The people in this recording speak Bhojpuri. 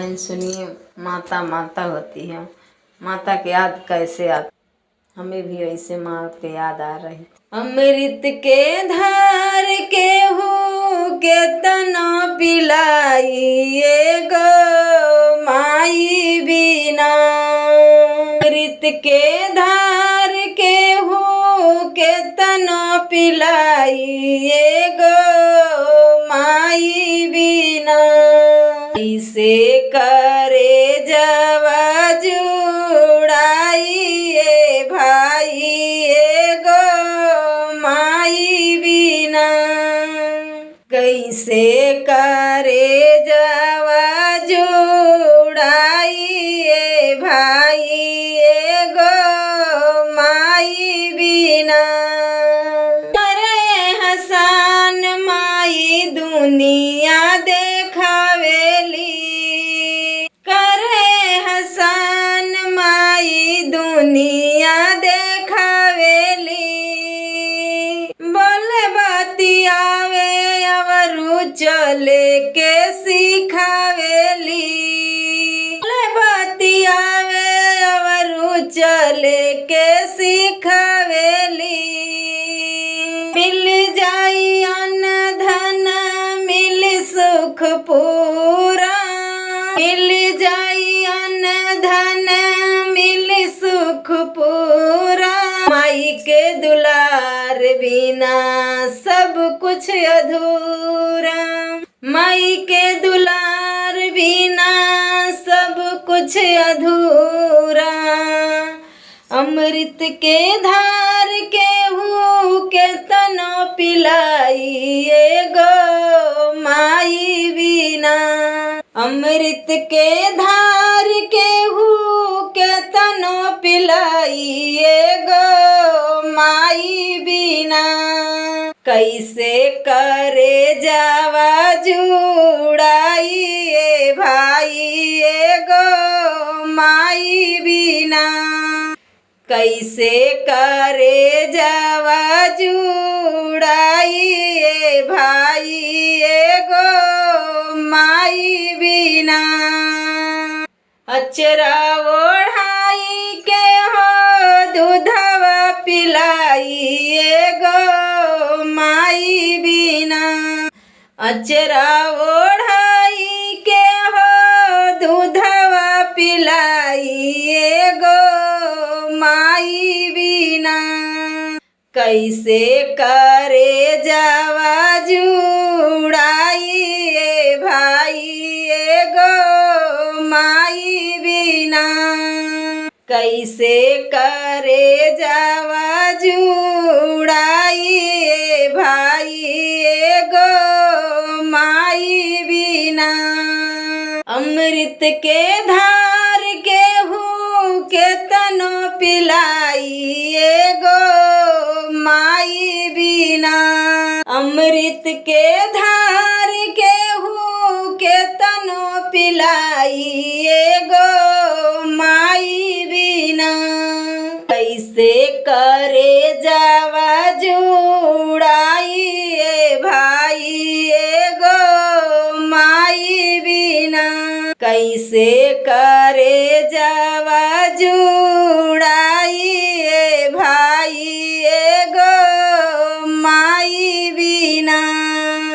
बहन सुनिए, माता माता होती है। माता की याद कैसे आती, हमें भी ऐसे माँ की याद आ रही। अमृत के धार के हो के तना पिलाइए गो माई बिना। अमृत के धार के हो के तना पिलाइए गो माई बिना। इसे करे जवा जुड़ाइए भाई गो माई बिना। कैसे करे जवा जुड़ाइए भाई गो माई बिना। करे हसान माई दुनिया देखावेली, करे हसान माई दुनिया देखावेली। बोले बतियावे अवरु चले के सिखावेली, बोले बतियावे अवरु चले के सिखावेली। मिल जाई अन्न धन मिल सुख पूरा, मिल जाई अन्न धन मिल सुख पूरा। माई के दुलार बिना सब कुछ अधूरा, माई के दुलार बिना सब कुछ अधूरा। अमृत के धार के हूँ के तनो पिलाइए गो माई बिना। अमृत के धार के हूँ के तनो पिलाइए गो माई बिना। कैसे करे जावा जुड़ाइए भाई गो माई बिना। कैसे करे जावा जुड़ाइए भाई गो माई बिना। अचरा ओढ़ाई के हो दूधवा पिलाइए गो माई बिना। अचरा ओढ़ाई के हो दूधवा पिलाइए गो माई बिना। कैसे करे जावा जुड़ाइए भाई गो माई बिना। कैसे करे जावा जुड़ाइए भाई गो माई बिना। अमृत के धार के हूँ के तनो पिलाइए गो माई बिना। अमृत के धार के हूँ के तनो पिलाइए गो माई बिना। कैसे करे जावा जुड़ाइए भाई गो माई बिना। कैसे करे